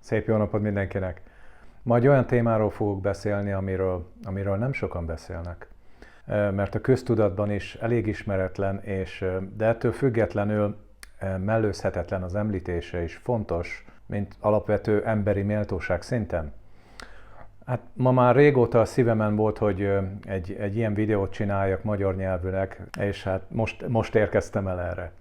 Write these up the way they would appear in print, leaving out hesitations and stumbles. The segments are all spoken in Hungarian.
Szép jó napot mindenkinek! Ma egy olyan témáról fogok beszélni, amiről nem sokan beszélnek. Mert a köztudatban is elég ismeretlen, de ettől függetlenül mellőzhetetlen az említése is fontos, mint alapvető emberi méltóság szinten. Hát ma már régóta a szívemen volt, hogy egy ilyen videót csináljak magyar nyelvűnek, és hát most érkeztem el erre.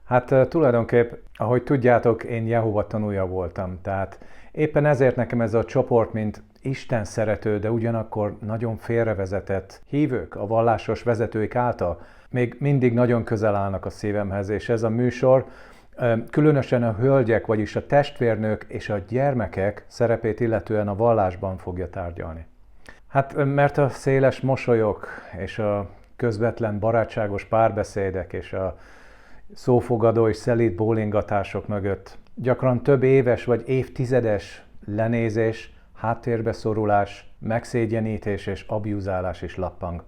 Hát tulajdonképp, ahogy tudjátok, én Jehova tanúja voltam, tehát éppen ezért nekem ez a csoport, mint Isten szerető, de ugyanakkor nagyon félrevezetett hívők a vallásos vezetőik által még mindig nagyon közel állnak a szívemhez, és ez a műsor különösen a hölgyek, vagyis a testvérnők és a gyermekek szerepét illetően a vallásban fogja tárgyalni. Hát mert a széles mosolyok és a közvetlen barátságos párbeszédek és a szófogadó és szelíd bólingatások mögött gyakran több éves vagy évtizedes lenézés, háttérbe szorulás, megszégyenítés és abjúzálás is lappang.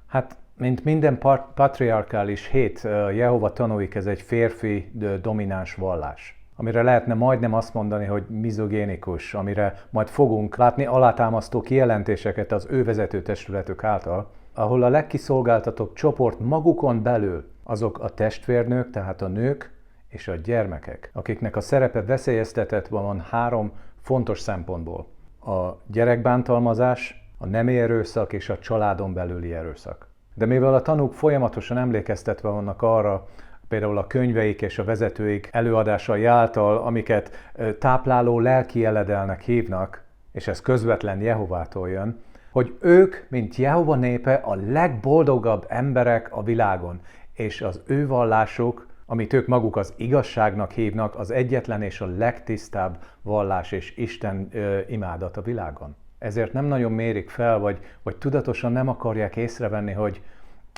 Hát, mint minden patriarkális hét, Jehova tanúik, ez egy férfi domináns vallás, amire lehetne majdnem azt mondani, hogy mizogénikus, amire majd fogunk látni alátámasztó kijelentéseket az ő vezetőtestületük által, ahol a legkiszolgáltatóbb csoport magukon belül azok a testvérnők, tehát a nők és a gyermekek, akiknek a szerepe veszélyeztetett van három fontos szempontból. A gyerekbántalmazás, a nemi erőszak és a családon belüli erőszak. De mivel a tanúk folyamatosan emlékeztetve vannak arra, például a könyveik és a vezetőik előadásai által, amiket tápláló lelki eledelnek hívnak, és ez közvetlen Jehovától jön, hogy ők, mint Jehova népe, a legboldogabb emberek a világon, és az ő vallásuk, amit ők maguk az igazságnak hívnak, az egyetlen és a legtisztább vallás és Isten imádat a világon. Ezért nem nagyon mérik fel, vagy tudatosan nem akarják észrevenni, hogy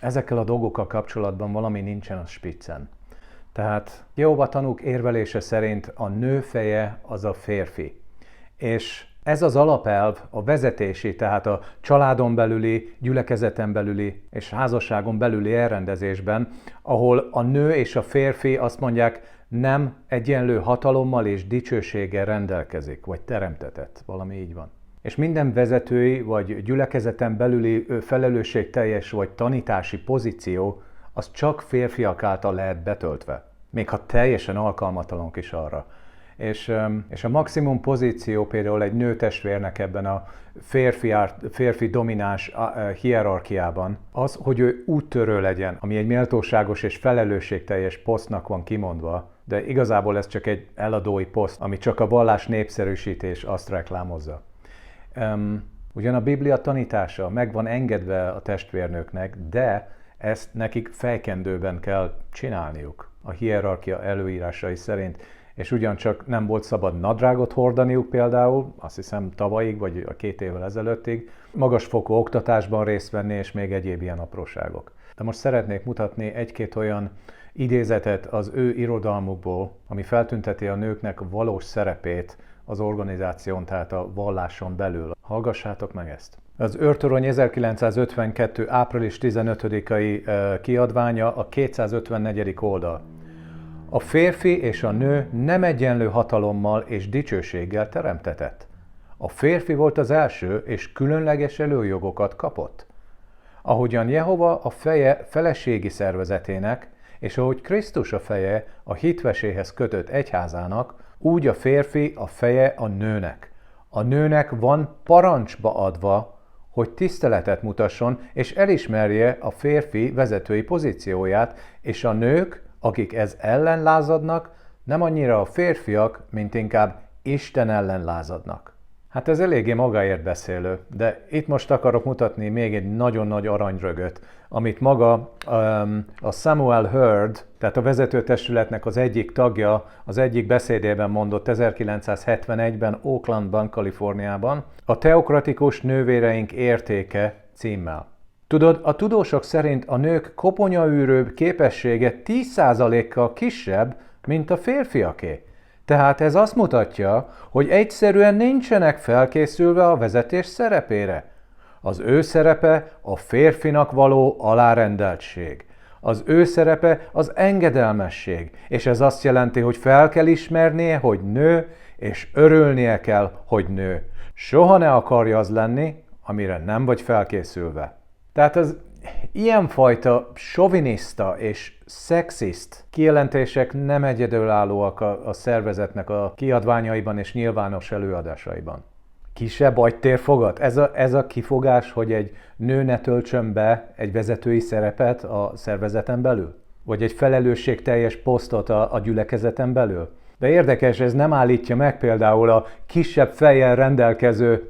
ezekkel a dolgokkal kapcsolatban valami nincsen a spiccen. Tehát Jehova tanúk érvelése szerint a nő feje az a férfi. És ez az alapelv a vezetési, tehát a családon belüli, gyülekezeten belüli és házasságon belüli elrendezésben, ahol a nő és a férfi azt mondják, nem egyenlő hatalommal és dicsőséggel rendelkezik, vagy teremtetett, valami így van. És minden vezetői vagy gyülekezeten belüli felelősségteljes vagy tanítási pozíció, az csak férfiak által lehet betöltve, még ha teljesen alkalmatlanok is arra. És a maximum pozíció például egy nőtestvérnek ebben a férfi domináns hierarchiában az, hogy ő úttörő legyen, ami egy méltóságos és felelősségteljes posztnak van kimondva, de igazából ez csak egy eladói poszt, ami csak a vallás népszerűsítés azt reklámozza. Ugyan a Biblia tanítása meg van engedve a testvérnőknek, de ezt nekik fejkendőben kell csinálniuk a hierarchia előírásai szerint. És ugyancsak nem volt szabad nadrágot hordaniuk például, azt hiszem tavalyig, vagy a 2 évvel ezelőttig, magasfokú oktatásban részt venni, és még egyéb ilyen apróságok. De most szeretnék mutatni egy-két olyan idézetet az ő irodalmukból, ami feltünteti a nőknek valós szerepét az organizáción, tehát a valláson belül. Hallgassátok meg ezt! Az Őrtorony 1952. április 15-ai kiadványa a 254. oldal. A férfi és a nő nem egyenlő hatalommal és dicsőséggel teremtetett. A férfi volt az első, és különleges előjogokat kapott. Ahogyan Jehova a feje feleségi szervezetének, és ahogy Krisztus a feje a hitveséhez kötött egyházának, úgy a férfi a feje a nőnek. A nőnek van parancsba adva, hogy tiszteletet mutasson, és elismerje a férfi vezetői pozícióját, és a nők, akik ez ellen lázadnak, nem annyira a férfiak, mint inkább Isten ellen lázadnak. Hát ez eléggé magáért beszélő, de itt most akarok mutatni még egy nagyon nagy aranyrögöt, amit maga a Samuel Hurd, tehát a vezetőtestületnek az egyik tagja, az egyik beszédében mondott 1971-ben Oaklandban, Kaliforniában, a Teokratikus nővéreink értéke címmel. Tudod, a tudósok szerint a nők koponyaűrő képessége 10%-kal kisebb, mint a férfiaké. Tehát ez azt mutatja, hogy egyszerűen nincsenek felkészülve a vezetés szerepére. Az ő szerepe a férfinak való alárendeltség. Az ő szerepe az engedelmesség, és ez azt jelenti, hogy fel kell ismernie, hogy nő, és örülnie kell, hogy nő. Soha ne akarja az lenni, amire nem vagy felkészülve. Tehát az ilyenfajta soviniszta és szexiszt kijelentések nem egyedülállóak a szervezetnek a kiadványaiban és nyilvános előadásaiban. Kisebb agytérfogat? Ez a kifogás, hogy egy nő ne töltsön be egy vezetői szerepet a szervezeten belül? Vagy egy felelősségteljes posztot a gyülekezeten belül? De érdekes, ez nem állítja meg például a kisebb fejjel rendelkező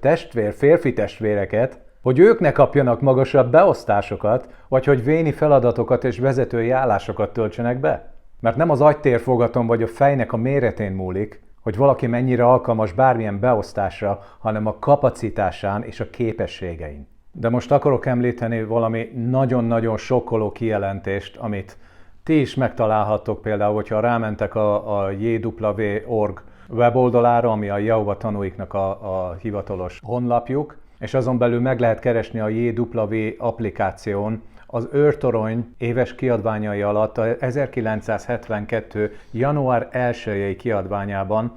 férfi testvéreket, hogy ők ne kapjanak magasabb beosztásokat, vagy hogy véni feladatokat és vezetői állásokat töltsenek be. Mert nem az agytérfogaton vagy a fejnek a méretén múlik, hogy valaki mennyire alkalmas bármilyen beosztásra, hanem a kapacitásán és a képességein. De most akarok említeni valami nagyon-nagyon sokkoló kijelentést, amit ti is megtalálhattok például, hogyha rámentek a jw.org weboldalára, ami a Jehova tanúiknak a hivatalos honlapjuk, és azon belül meg lehet keresni a JW applikáción az Őrtorony éves kiadványai alatt a 1972. január 1-i kiadványában,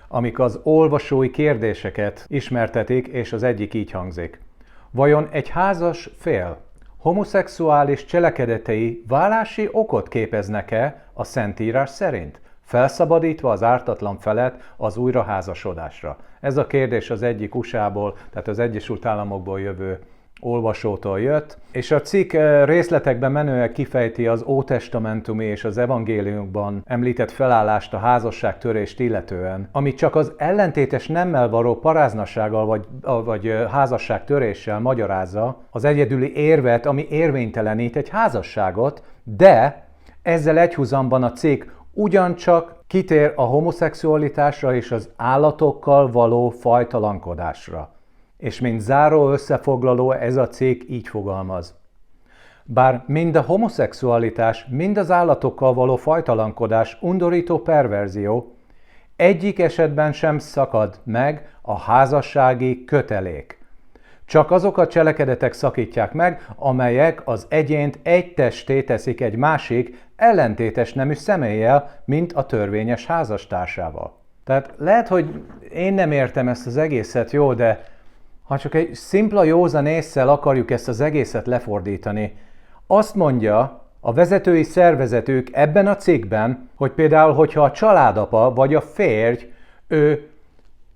amik az olvasói kérdéseket ismertetik, és az egyik így hangzik. Vajon egy házas fél homoszexuális cselekedetei vállási okot képeznek-e a Szentírás szerint, felszabadítva az ártatlan felet az újraházasodásra? Ez a kérdés az egyik USA-ból, tehát az Egyesült Államokból jövő olvasótól jött, és a cikk részletekben menően kifejti az ótestamentumi és az evangéliumban említett felállást a házasságtörést illetően, ami csak az ellentétes nemmel való paráznassággal vagy házasságtöréssel magyarázza az egyedüli érvet, ami érvénytelenít egy házasságot, de ezzel egyhuzamban a cikk ugyancsak kitér a homoszexualitásra és az állatokkal való fajtalankodásra. És mint záró összefoglaló ez a cikk így fogalmaz. Bár mind a homoszexualitás, mind az állatokkal való fajtalankodás undorító perverzió, egyik esetben sem szakad meg a házassági kötelék. Csak azok a cselekedetek szakítják meg, amelyek az egyént egy testé teszik egy másik, ellentétes nemű személlyel, mint a törvényes házastársával. Tehát lehet, hogy én nem értem ezt az egészet jól, de ha csak egy szimpla józan ésszel akarjuk ezt az egészet lefordítani, azt mondja a vezetői szervezetük ebben a cikkben, hogy például, hogyha a családapa vagy a férj, ő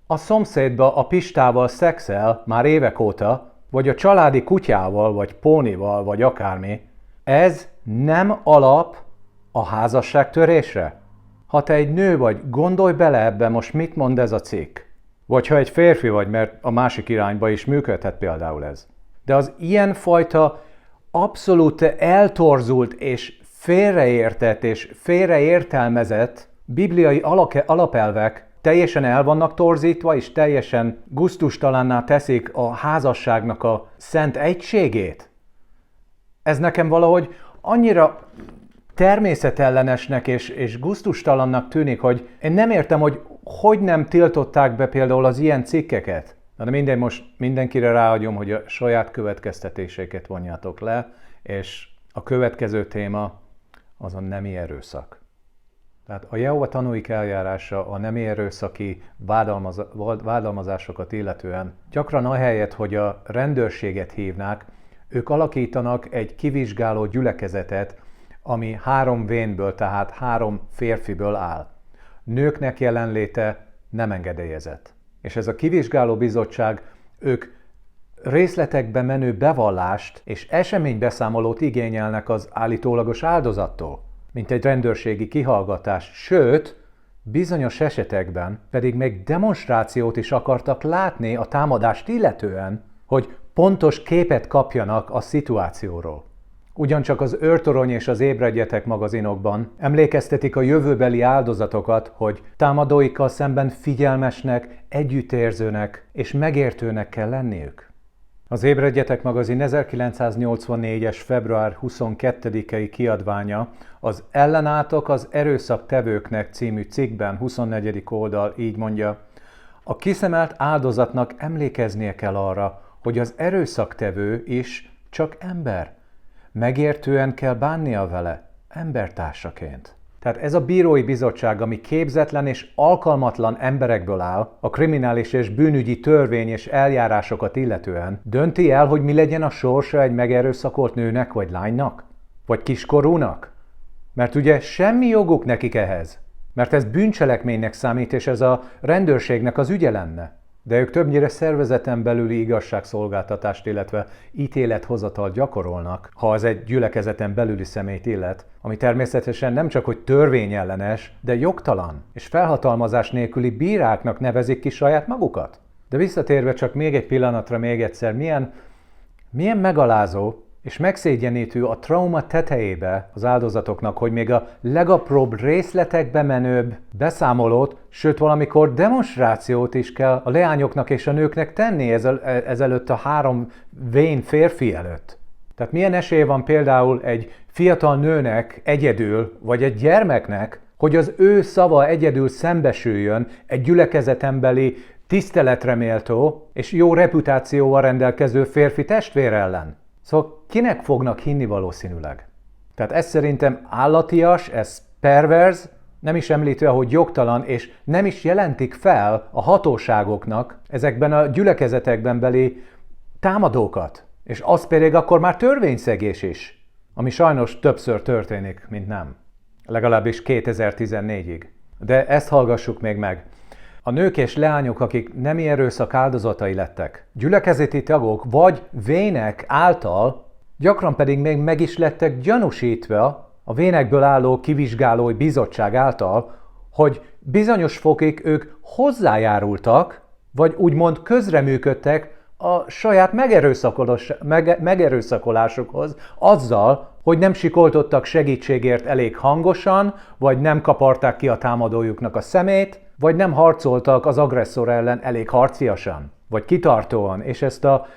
a szomszédba a Pistával szexel már évek óta, vagy a családi kutyával, vagy pónival, vagy akármi, ez nem alap a házasságtörésre? Ha te egy nő vagy, gondolj bele ebbe, most mit mond ez a cikk. Vagy ha egy férfi vagy, mert a másik irányba is működhet például ez. De az ilyenfajta abszolút eltorzult és félreértett és félreértelmezett bibliai alapelvek teljesen el vannak torzítva, és teljesen gusztustalanná teszik a házasságnak a szent egységét. Ez nekem valahogy annyira természetellenesnek és gusztustalannak tűnik, hogy én nem értem, hogy nem tiltották be például az ilyen cikkeket. De mindegy, most mindenkire ráadjom, hogy a saját következtetéseket vonjátok le, és a következő téma az a nemi erőszak. Tehát a Jehova tanúik eljárása a nemi erőszaki vádalmazásokat illetően gyakran ahelyett, hogy a rendőrséget hívnák, ők alakítanak egy kivizsgáló gyülekezetet, ami 3 vénből, tehát 3 férfiből áll. Nőknek jelenléte nem engedélyezett. És ez a kivizsgáló bizottság, ők részletekbe menő bevallást és eseménybeszámolót igényelnek az állítólagos áldozattól, mint egy rendőrségi kihallgatás, sőt, bizonyos esetekben pedig még demonstrációt is akartak látni a támadást illetően, hogy pontos képet kapjanak a szituációról. Ugyancsak az Őrtorony és az Ébredjetek magazinokban emlékeztetik a jövőbeli áldozatokat, hogy támadóikkal szemben figyelmesnek, együttérzőnek és megértőnek kell lenniük. Az Ébredjetek magazin 1984-es február 22-i kiadványa az Ellenálltok az erőszaktevőknek című cikkben 24. oldal így mondja: a kiszemelt áldozatnak emlékeznie kell arra, hogy az erőszaktevő is csak ember. megértően kell bánnia vele, embertársaként. Tehát ez a bírói bizottság, ami képzetlen és alkalmatlan emberekből áll, a kriminális és bűnügyi törvény és eljárásokat illetően, dönti el, hogy mi legyen a sorsa egy megerőszakolt nőnek vagy lánynak? Vagy kiskorúnak? Mert ugye semmi joguk nekik ehhez. Mert ez bűncselekménynek számít, és ez a rendőrségnek az ügye lenne. De ők többnyire szervezeten belüli igazságszolgáltatást, illetve ítélethozatalt gyakorolnak, ha az egy gyülekezeten belüli személyt illet, ami természetesen nem csak hogy törvényellenes, de jogtalan, és felhatalmazás nélküli bíráknak nevezik ki saját magukat. De visszatérve csak még egy pillanatra még egyszer, milyen megalázó és megszégyenítő a trauma tetejébe az áldozatoknak, hogy még a legapróbb részletekbe menőbb beszámolót, sőt valamikor demonstrációt is kell a leányoknak és a nőknek tenni ezelőtt a 3 vén férfi előtt. Tehát milyen esélye van például egy fiatal nőnek egyedül, vagy egy gyermeknek, hogy az ő szava egyedül szembesüljön egy gyülekezetenbeli tiszteletre méltó és jó reputációval rendelkező férfi testvér ellen. Szóval kinek fognak hinni valószínűleg? Tehát ez szerintem állatias, ez perverz, nem is említve, hogy jogtalan, és nem is jelentik fel a hatóságoknak ezekben a gyülekezetekben beli támadókat. És az pedig akkor már törvényszegés is, ami sajnos többször történik, mint nem. Legalábbis 2014-ig. De ezt hallgassuk még meg. A nők és leányok, akik nemi erőszak áldozatai lettek, gyülekezeti tagok vagy vének által, gyakran pedig még meg is lettek gyanúsítva a vénekből álló kivizsgálói bizottság által, hogy bizonyos fokig ők hozzájárultak, vagy úgymond közreműködtek a saját megerőszakolásukhoz azzal, hogy nem sikoltottak segítségért elég hangosan, vagy nem kaparták ki a támadójuknak a szemét, vagy nem harcoltak az agresszor ellen elég harciasan, vagy kitartóan, és ezt a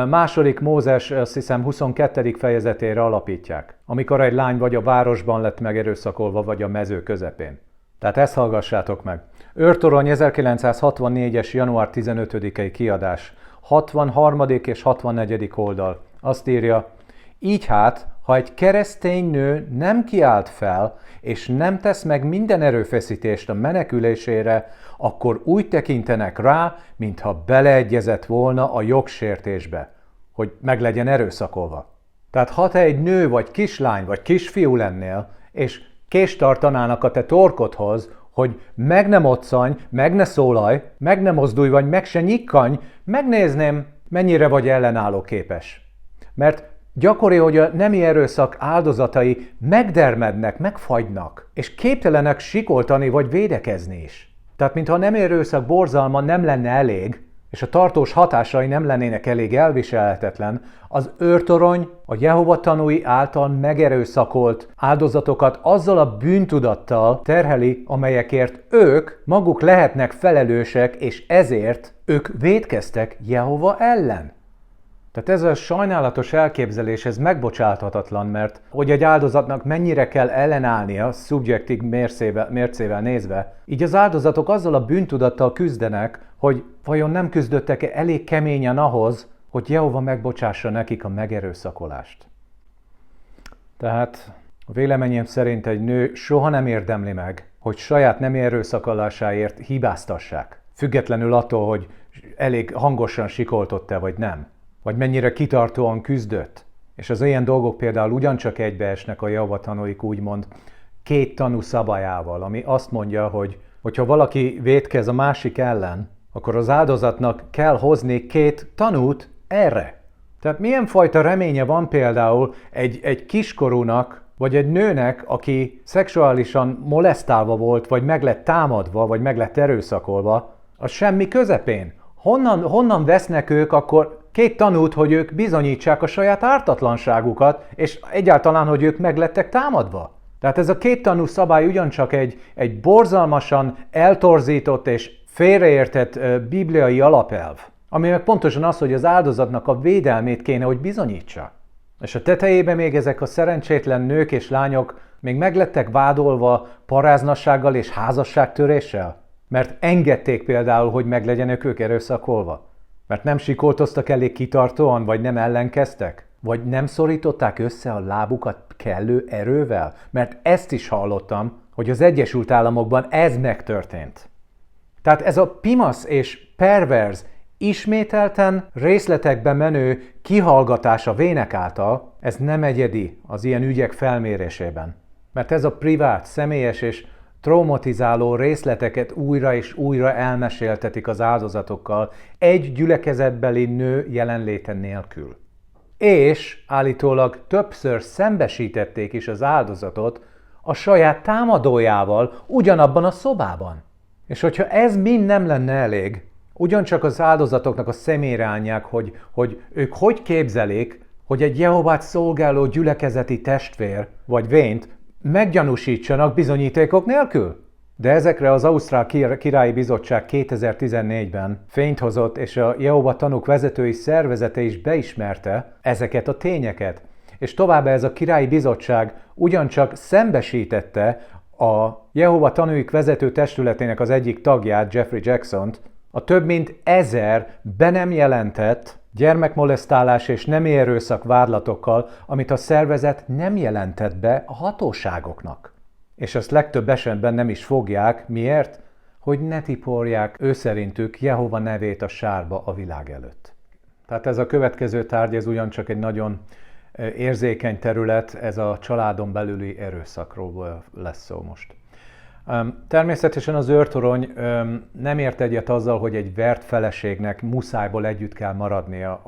második Mózes, azt hiszem 22. fejezetére alapítják, amikor egy lány vagy a városban lett megerőszakolva, vagy a mező közepén. Tehát ezt hallgassátok meg. Őrtorony 1964-es január 15-i kiadás, 63. és 64. oldal. Azt írja, így hát, ha egy keresztény nő nem kiált fel, és nem tesz meg minden erőfeszítést a menekülésére, akkor úgy tekintenek rá, mintha beleegyezett volna a jogsértésbe, hogy meg legyen erőszakolva. Tehát ha te egy nő, vagy kislány, vagy kisfiú lennél, és kést tartanának a te torkodhoz, hogy meg ne moccanj, meg ne szólalj, meg ne mozdulj, vagy meg se nyikkanj, megnézném, mennyire vagy ellenálló képes. Mert gyakori, hogy a nemi erőszak áldozatai megdermednek, megfagynak, és képtelenek sikoltani vagy védekezni is. Tehát mintha a nemi erőszak borzalma nem lenne elég, és a tartós hatásai nem lennének elég elviselhetetlen, az őrtorony a Jehova tanúi által megerőszakolt áldozatokat azzal a bűntudattal terheli, amelyekért ők maguk lehetnek felelősek, és ezért ők vétkeztek Jehova ellen. Tehát ez a sajnálatos elképzelés, ez megbocsáthatatlan, mert hogy egy áldozatnak mennyire kell ellenállnia, szubjektív mércével nézve, így az áldozatok azzal a bűntudattal küzdenek, hogy vajon nem küzdöttek-e elég keményen ahhoz, hogy Jehova megbocsássa nekik a megerőszakolást. Tehát a véleményem szerint egy nő soha nem érdemli meg, hogy saját nemi erőszakolásáért hibáztassák, függetlenül attól, hogy elég hangosan sikoltott-e vagy nem, vagy mennyire kitartóan küzdött. És az ilyen dolgok például ugyancsak egybeesnek a Jehova tanúik úgymond 2 tanú szabályával, ami azt mondja, hogy ha valaki vétkez a másik ellen, akkor az áldozatnak kell hozni 2 tanút erre. Tehát milyen fajta reménye van például egy kiskorúnak, vagy egy nőnek, aki szexuálisan molesztálva volt, vagy meg lett támadva, vagy meg lett erőszakolva, a semmi közepén. Honnan vesznek ők akkor 2 tanút, hogy ők bizonyítsák a saját ártatlanságukat, és egyáltalán, hogy ők meg lettek támadva? Tehát ez a 2 tanú szabály ugyancsak egy borzalmasan eltorzított és félreértett bibliai alapelv, ami meg pontosan az, hogy az áldozatnak a védelmét kéne, hogy bizonyítsa. És a tetejében még ezek a szerencsétlen nők és lányok még meglettek vádolva paráznassággal és házasságtöréssel, mert engedték például, hogy meglegyenek ők erőszakolva. Mert nem sikoltoztak elég kitartóan, vagy nem ellenkeztek? Vagy nem szorították össze a lábukat kellő erővel? Mert ezt is hallottam, hogy az Egyesült Államokban ez megtörtént. Tehát ez a pimasz és perverz, ismételten részletekbe menő kihallgatás a vének által, ez nem egyedi az ilyen ügyek felmérésében. Mert ez a privát, személyes és traumatizáló részleteket újra és újra elmeséltetik az áldozatokkal egy gyülekezetbeli nő jelenléte nélkül. És állítólag többször szembesítették is az áldozatot a saját támadójával ugyanabban a szobában. És hogyha ez mind nem lenne elég, ugyancsak az áldozatoknak a szemére állják, hogy ők hogy képzelik, hogy egy Jehovát szolgáló gyülekezeti testvér vagy vént meggyanúsítsanak bizonyítékok nélkül. De ezekre az Ausztrál Királyi Bizottság 2014-ben fényt hozott, és a Jehova Tanúk vezetői szervezete is beismerte ezeket a tényeket. És továbbá ez a Királyi Bizottság ugyancsak szembesítette a Jehova Tanúik vezető testületének az egyik tagját, Jeffrey Jacksont, a több mint 1000 be nem jelentett gyermekmolesztálás és nemi erőszak vádlatokkal, amit a szervezet nem jelentett be a hatóságoknak. És ezt legtöbb esetben nem is fogják. Miért? Hogy ne tiporják ő szerintük Jehova nevét a sárba a világ előtt. Tehát ez a következő tárgy, ez ugyancsak egy nagyon érzékeny terület, ez a családon belüli erőszakról lesz szó most. Természetesen az őrtorony nem ért egyet azzal, hogy egy vert feleségnek muszájból együtt kell maradnia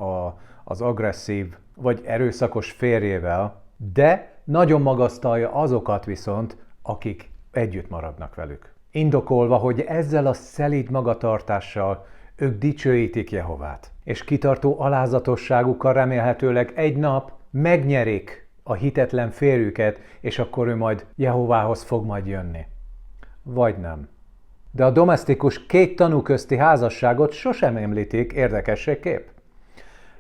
az agresszív vagy erőszakos férjével, de nagyon magasztalja azokat viszont, akik együtt maradnak velük. Indokolva, hogy ezzel a szelíd magatartással ők dicsőítik Jehovát, és kitartó alázatosságukkal remélhetőleg egy nap megnyerik a hitetlen férjüket, és akkor ő majd Jehovához fog majd jönni. Vagy nem. De a domesztikus két tanú közti házasságot sosem említik érdekességképp.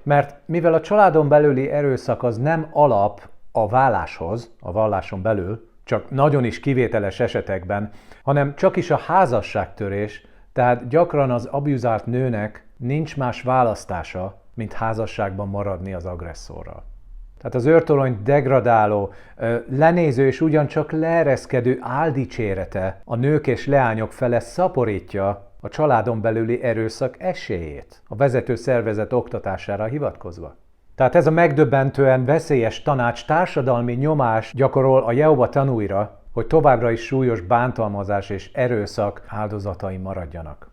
Mert mivel a családon belüli erőszak az nem alap a válláshoz, a valláson belül, csak nagyon is kivételes esetekben, hanem csak is a házasságtörés, tehát gyakran az abuzált nőnek nincs más választása, mint házasságban maradni az agresszorral. Tehát az őrtorony degradáló, lenéző és ugyancsak leereszkedő áldicsérete a nők és leányok fele szaporítja a családon belüli erőszak esélyét, a vezető szervezet oktatására hivatkozva. Tehát ez a megdöbbentően veszélyes tanács társadalmi nyomás gyakorol a Jehova tanúira, hogy továbbra is súlyos bántalmazás és erőszak áldozatai maradjanak.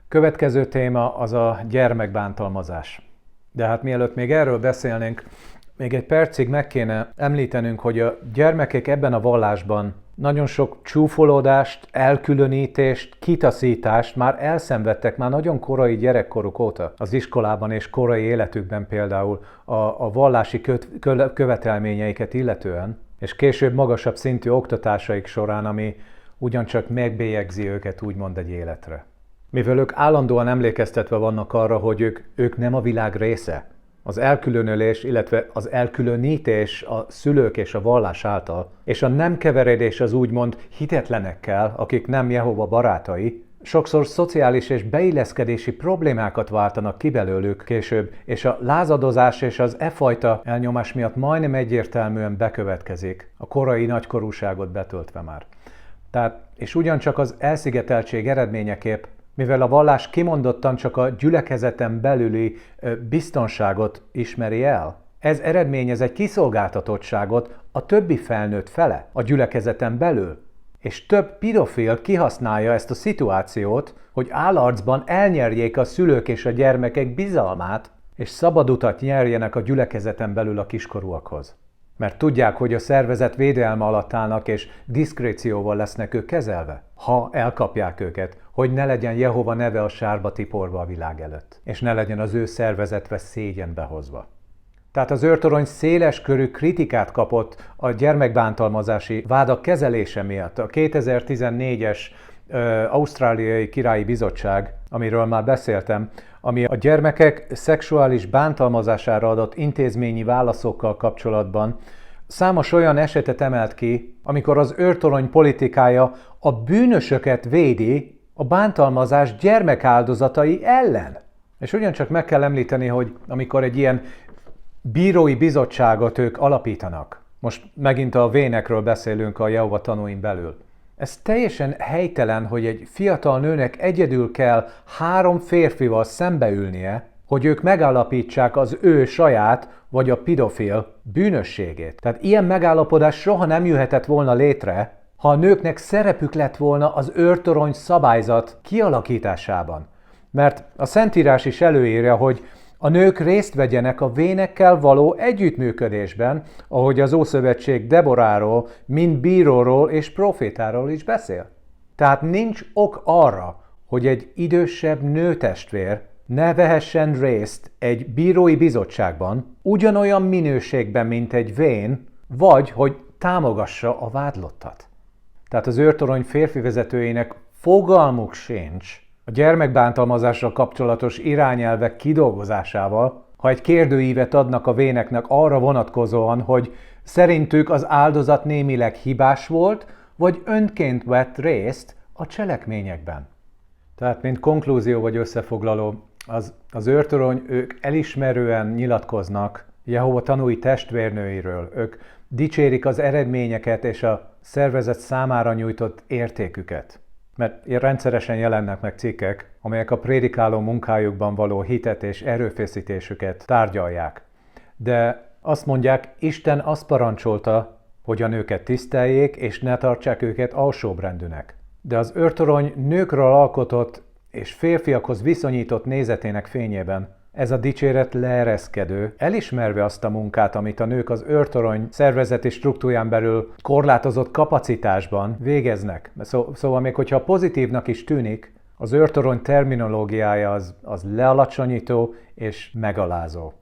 Következő téma az a gyermekbántalmazás. De hát mielőtt még erről beszélnénk, még egy percig meg kéne említenünk, hogy a gyermekek ebben a vallásban nagyon sok csúfolódást, elkülönítést, kitaszítást már elszenvedtek már nagyon korai gyerekkoruk óta az iskolában és korai életükben például a vallási követelményeiket illetően, és később magasabb szintű oktatásaik során, ami ugyancsak megbélyegzi őket úgymond egy életre. Mivel ők állandóan emlékeztetve vannak arra, hogy ők nem a világ része, az elkülönülés, illetve az elkülönítés a szülők és a vallás által, és a nem keveredés az úgymond hitetlenekkel, akik nem Jehova barátai, sokszor szociális és beilleszkedési problémákat váltanak ki belőlük később, és a lázadozás és az fajta elnyomás miatt majdnem egyértelműen bekövetkezik, a korai nagykorúságot betöltve már. Tehát, és ugyancsak az elszigeteltség eredményeképp, mivel a vallás kimondottan csak a gyülekezeten belüli biztonságot ismeri el, ez eredményez egy kiszolgáltatottságot a többi felnőtt fele a gyülekezeten belül. És több pedofil kihasználja ezt a szituációt, hogy állarcban elnyerjék a szülők és a gyermekek bizalmát, és szabad utat nyerjenek a gyülekezeten belül a kiskorúakhoz. Mert tudják, hogy a szervezet védelme alatt állnak, és diszkrécióval lesznek ők kezelve, ha elkapják őket, hogy ne legyen Jehova neve a sárba tiporva a világ előtt, és ne legyen az ő szervezetve szégyenbe hozva. Tehát az őrtorony széles körű kritikát kapott a gyermekbántalmazási vádak kezelése miatt. A 2014-es Ausztráliai Királyi Bizottság, amiről már beszéltem, ami a gyermekek szexuális bántalmazására adott intézményi válaszokkal kapcsolatban számos olyan esetet emelt ki, amikor az őrtorony politikája a bűnösöket védi a bántalmazás gyermekáldozatai ellen. És ugyancsak meg kell említeni, hogy amikor egy ilyen bírói bizottságot ők alapítanak. Most megint a vénekről beszélünk a Jehova tanúin belül. Ez teljesen helytelen, hogy egy fiatal nőnek egyedül kell 3 férfival szembeülnie, hogy ők megállapítsák az ő saját vagy a pedofil bűnösségét. Tehát ilyen megállapodás soha nem jöhetett volna létre, ha a nőknek szerepük lett volna az őrtorony szabályzat kialakításában. Mert a Szentírás is előírja, hogy a nők részt vegyenek a vénekkel való együttműködésben, ahogy az Ószövetség Deboráról, mind bíróról és profétáról is beszél. Tehát nincs ok arra, hogy egy idősebb nőtestvér ne vehessen részt egy bírói bizottságban ugyanolyan minőségben, mint egy vén, vagy hogy támogassa a vádlottat. Tehát az őrtorony férfi vezetőinek fogalmuk sincs a gyermekbántalmazással kapcsolatos irányelvek kidolgozásával, ha egy kérdőívet adnak a véneknek arra vonatkozóan, hogy szerintük az áldozat némileg hibás volt, vagy önként vett részt a cselekményekben. Tehát, mint konklúzió vagy összefoglaló, az őrtorony, ők elismerően nyilatkoznak Jehova tanúi testvérnőiről, ők dicsérik az eredményeket és a szervezet számára nyújtott értéküket. Mert rendszeresen jelennek meg cikkek, amelyek a prédikáló munkájukban való hitet és erőfeszítésüket tárgyalják. De azt mondják, Isten azt parancsolta, hogy a nőket tiszteljék, és ne tartsák őket alsóbrendűnek. De az őrtorony nőkről alkotott és férfiakhoz viszonyított nézetének fényében ez a dicséret leereszkedő, elismerve azt a munkát, amit a nők az őrtorony szervezeti struktúrán belül korlátozott kapacitásban végeznek. Szóval még hogyha pozitívnak is tűnik, az őrtorony terminológiája az lealacsonyító és megalázó.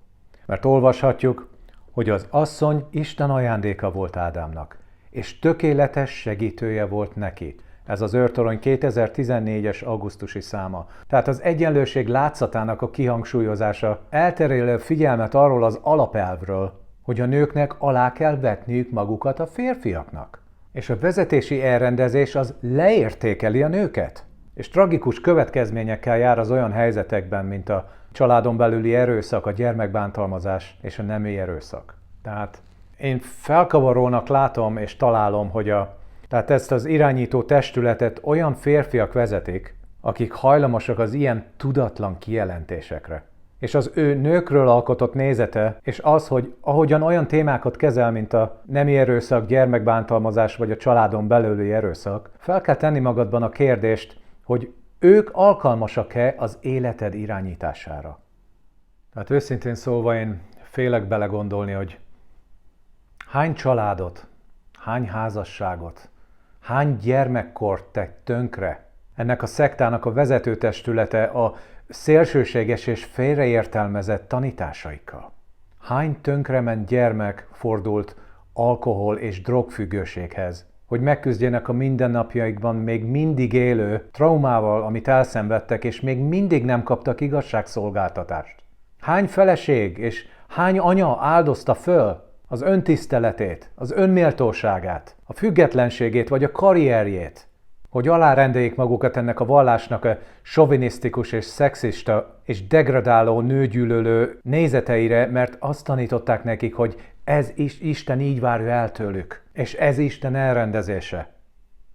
Mert olvashatjuk, hogy az asszony Isten ajándéka volt Ádámnak, és tökéletes segítője volt neki. Ez az őrtorony 2014-es augusztusi száma. Tehát az egyenlőség látszatának a kihangsúlyozása elterelő figyelmet arról az alapelvről, hogy a nőknek alá kell vetniük magukat a férfiaknak. És a vezetési elrendezés az leértékeli a nőket. És tragikus következményekkel jár az olyan helyzetekben, mint a családon belüli erőszak, a gyermekbántalmazás és a nemi erőszak. Tehát én felkavarónak látom és találom, hogy tehát ezt az irányító testületet olyan férfiak vezetik, akik hajlamosak az ilyen tudatlan kijelentésekre. És az ő nőkről alkotott nézete, és az, hogy ahogyan olyan témákat kezel, mint a nemi erőszak, gyermekbántalmazás vagy a családon belüli erőszak, fel kell tenni magadban a kérdést, hogy ők alkalmasak-e az életed irányítására. Tehát őszintén szólva én félek belegondolni, hogy hány családot, hány házasságot, hány gyermekkort tett tönkre ennek a szektának a vezetőtestülete a szélsőséges és félreértelmezett tanításaikkal. Hány tönkrement gyermek fordult alkohol és drogfüggőséghez, hogy megküzdjenek a mindennapjaikban még mindig élő traumával, amit elszenvedtek, és még mindig nem kaptak igazságszolgáltatást. Hány feleség és hány anya áldozta föl az öntiszteletét, az önméltóságát, a függetlenségét vagy a karrierjét, hogy alárendeljék magukat ennek a vallásnak a sovinisztikus és szexista és degradáló nőgyűlölő nézeteire, mert azt tanították nekik, hogy ez is Isten így várja el tőlük, és ez Isten elrendezése.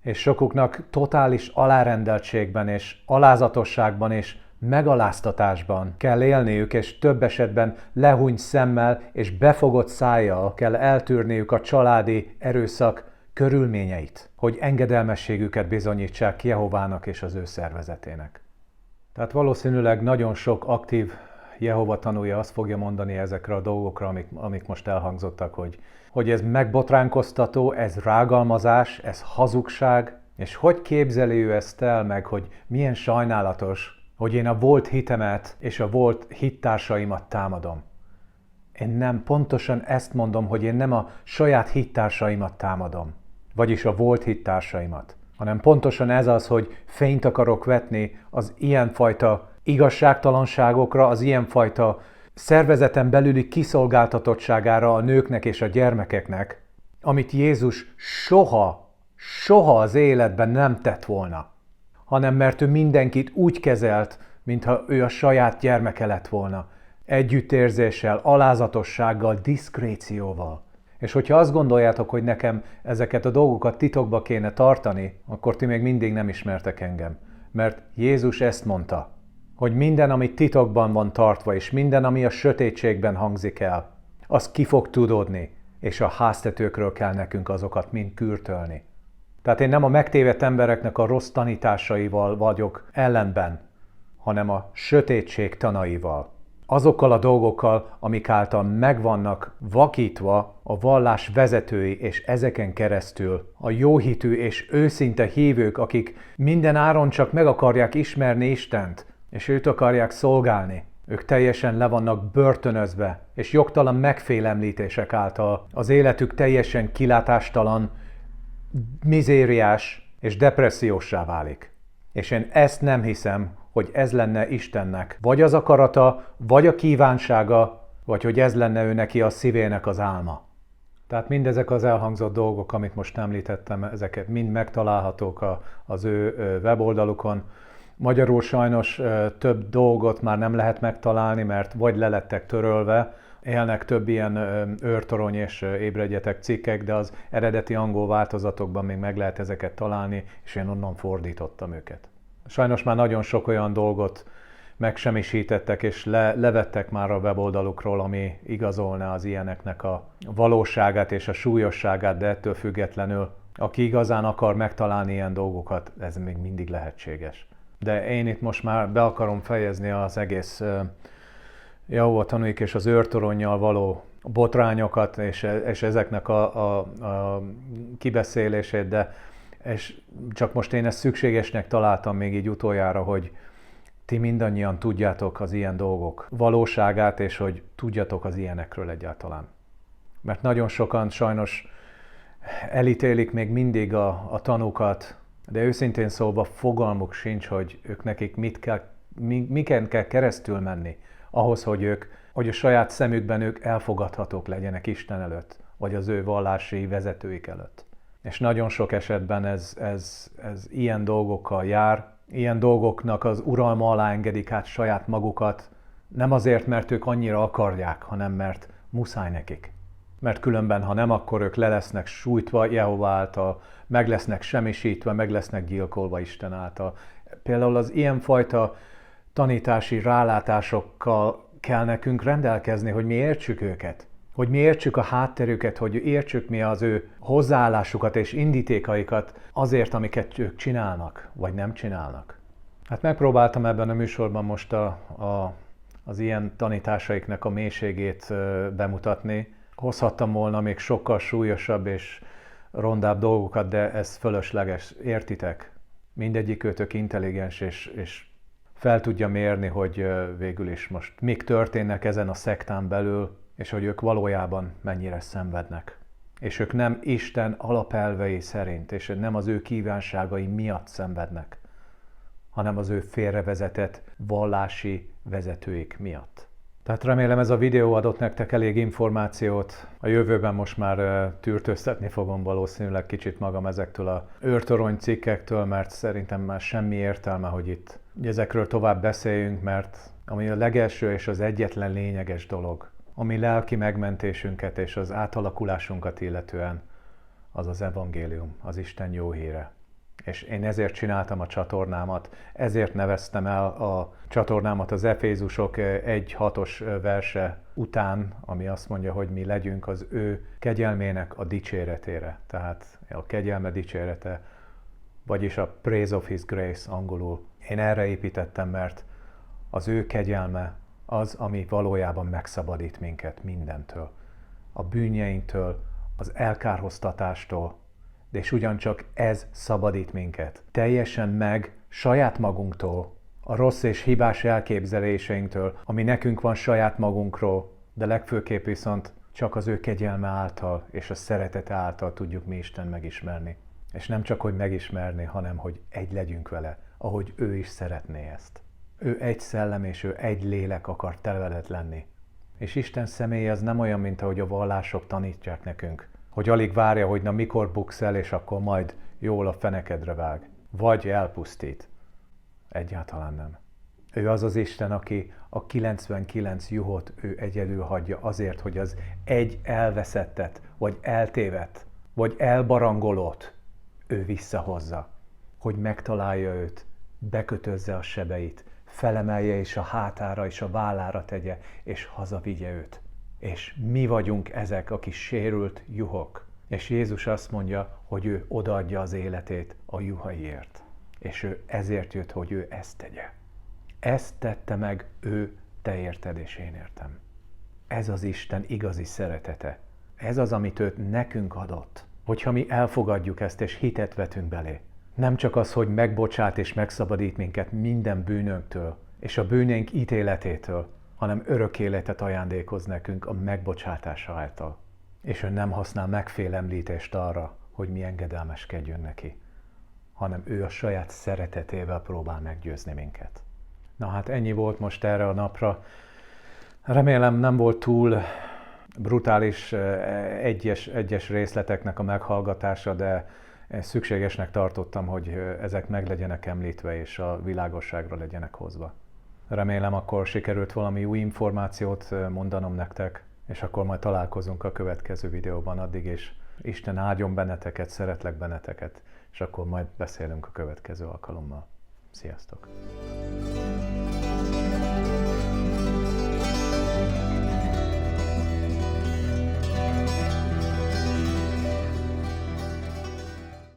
És sokuknak totális alárendeltségben és alázatosságban és megaláztatásban kell élniük, és több esetben lehúnyt szemmel és befogott szájjal kell eltűrniük a családi erőszak körülményeit, hogy engedelmességüket bizonyítsák Jehovának és az ő szervezetének. Tehát valószínűleg nagyon sok aktív Jehova tanúja azt fogja mondani ezekre a dolgokra, amik most elhangzottak, hogy ez megbotránkoztató, ez rágalmazás, ez hazugság, és hogy képzeli ő ezt el meg, hogy milyen sajnálatos, hogy én a volt hitemet és a volt hittársaimat támadom. Én nem pontosan ezt mondom, hogy én nem a saját hittársaimat támadom, vagyis a volt hittársaimat, hanem pontosan ez az, hogy fényt akarok vetni az ilyenfajta igazságtalanságokra, az ilyenfajta szervezeten belüli kiszolgáltatottságára a nőknek és a gyermekeknek, amit Jézus soha az életben nem tett volna, hanem mert ő mindenkit úgy kezelt, mintha ő a saját gyermeke lett volna. együttérzéssel, alázatossággal, diszkrécióval. És hogyha azt gondoljátok, hogy nekem ezeket a dolgokat titokba kéne tartani, akkor ti még mindig nem ismertek engem. Mert Jézus ezt mondta, hogy minden, ami titokban van tartva, és minden, ami a sötétségben hangzik el, az ki fog tudódni, és a háztetőkről kell nekünk azokat mind kürtölni. Tehát én nem a megtévedt embereknek a rossz tanításaival vagyok ellenben, hanem a sötétség tanaival. Azokkal a dolgokkal, amik által megvannak vakítva a vallás vezetői, és ezeken keresztül a jóhitű és őszinte hívők, akik minden áron csak meg akarják ismerni Istent, és őt akarják szolgálni. Ők teljesen le vannak börtönözve, és jogtalan megfélemlítések által az életük teljesen kilátástalan, mizériás és depresszióssá válik. És én ezt nem hiszem, hogy ez lenne Istennek vagy az akarata, vagy a kívánsága, vagy hogy ez lenne ő neki a szívének az álma. Tehát mindezek az elhangzott dolgok, amit most említettem, ezeket mind megtalálhatók az ő weboldalukon. Magyarul sajnos több dolgot már nem lehet megtalálni, mert vagy lelettek törölve, élnek több ilyen őrtorony és ébredjetek cikkek, de az eredeti angol változatokban még meg lehet ezeket találni, és én onnan fordítottam őket. Sajnos már nagyon sok olyan dolgot megsemmisítettek és levettek már a weboldalukról, ami igazolná az ilyeneknek a valóságát és a súlyosságát, de ettől függetlenül, aki igazán akar megtalálni ilyen dolgokat, ez még mindig lehetséges. De én itt most már be akarom fejezni az egész Jehova tanúik és az őrtoronnyal való botrányokat és ezeknek a kibeszélését, de és csak most én ezt szükségesnek találtam még így utoljára, hogy ti mindannyian tudjátok az ilyen dolgok valóságát, és hogy tudjatok az ilyenekről egyáltalán. Mert nagyon sokan sajnos elítélik még mindig a tanúkat, de őszintén szólva fogalmuk sincs, hogy ők nekik miken kell keresztül menni ahhoz, hogy a saját szemükben ők elfogadhatók legyenek Isten előtt, vagy az ő vallási vezetőik előtt. És nagyon sok esetben ez ilyen dolgokkal jár, ilyen dolgoknak az uralma alá engedik át saját magukat, nem azért, mert ők annyira akarják, hanem mert muszáj nekik. Mert különben, ha nem, akkor ők le lesznek sújtva Jehova által, meg lesznek semmisítve, meg lesznek gyilkolva Isten által. Például az ilyenfajta tanítási rálátásokkal kell nekünk rendelkezni, hogy mi értsük őket. Hogy mi értsük a hátterüket, hogy értsük mi az ő hozzáállásukat és indítékaikat azért, amiket ők csinálnak, vagy nem csinálnak. Hát megpróbáltam ebben a műsorban most az ilyen tanításaiknak a mélységét bemutatni. Hozhattam volna még sokkal súlyosabb és rondább dolgokat, de ez fölösleges, értitek? Mindegyik őtök intelligens és fel tudja mérni, hogy végül is most mik történnek ezen a szektán belül, és hogy ők valójában mennyire szenvednek. És ők nem Isten alapelvei szerint, és nem az ő kívánságai miatt szenvednek, hanem az ő félrevezetett vallási vezetőik miatt. Tehát remélem ez a videó adott nektek elég információt. A jövőben most már tűrtőztetni fogom valószínűleg kicsit magam ezektől a őrtorony cikkektől, mert szerintem már semmi értelme, hogy itt ezekről tovább beszéljünk, mert ami a legelső és az egyetlen lényeges dolog, ami lelki megmentésünket és az átalakulásunkat illetően, az az evangélium, az Isten jó híre. És én ezért csináltam a csatornámat, ezért neveztem el a csatornámat az Efézusok 1:6-os verse után, ami azt mondja, hogy mi legyünk az ő kegyelmének a dicséretére. Tehát a kegyelme dicsérete, vagyis a praise of his grace angolul. Én erre építettem, mert az ő kegyelme az, ami valójában megszabadít minket mindentől. A bűnjeinktől, az elkárhoztatástól, de és ugyancsak ez szabadít minket. Teljesen meg saját magunktól, a rossz és hibás elképzeléseinktől, ami nekünk van saját magunkról, de legfőképp viszont csak az ő kegyelme által és a szeretete által tudjuk mi Isten megismerni. És nem csak, hogy megismerni, hanem, hogy egy legyünk vele, ahogy ő is szeretné ezt. Ő egy szellem és ő egy lélek akar te veled lenni. És Isten személye az nem olyan, mint ahogy a vallások tanítják nekünk, hogy alig várja, hogy na mikor buksz el, és akkor majd jól a fenekedre vág. Vagy elpusztít. Egyáltalán nem. Ő az az Isten, aki a 99 juhot ő egyedül hagyja azért, hogy az egy elveszettet, vagy eltévedt, vagy elbarangolót ő visszahozza. Hogy megtalálja őt, bekötözze a sebeit, felemelje és a hátára és a vállára tegye, és hazavigye őt. És mi vagyunk ezek a kis sérült juhok. És Jézus azt mondja, hogy ő odaadja az életét a juhaiért. És ő ezért jött, hogy ő ezt tegye. Ezt tette meg ő, te érted és én értem. Ez az Isten igazi szeretete. Ez az, amit őt nekünk adott. Hogyha mi elfogadjuk ezt és hitet vetünk belé. Nem csak az, hogy megbocsát és megszabadít minket minden bűnünktől és a bűneink ítéletétől, hanem örök életet ajándékoz nekünk a megbocsátása által. És ő nem használ megfélemlítést arra, hogy mi engedelmeskedjünk neki, hanem ő a saját szeretetével próbál meggyőzni minket. Na hát ennyi volt most erre a napra. Remélem nem volt túl brutális egyes részleteknek a meghallgatása, de szükségesnek tartottam, hogy ezek meg legyenek említve és a világosságra legyenek hozva. Remélem akkor sikerült valami új információt mondanom nektek, és akkor majd találkozunk a következő videóban. Addig is Isten áldjon benneteket, szeretlek benneteket, és akkor majd beszélünk a következő alkalommal. Sziasztok!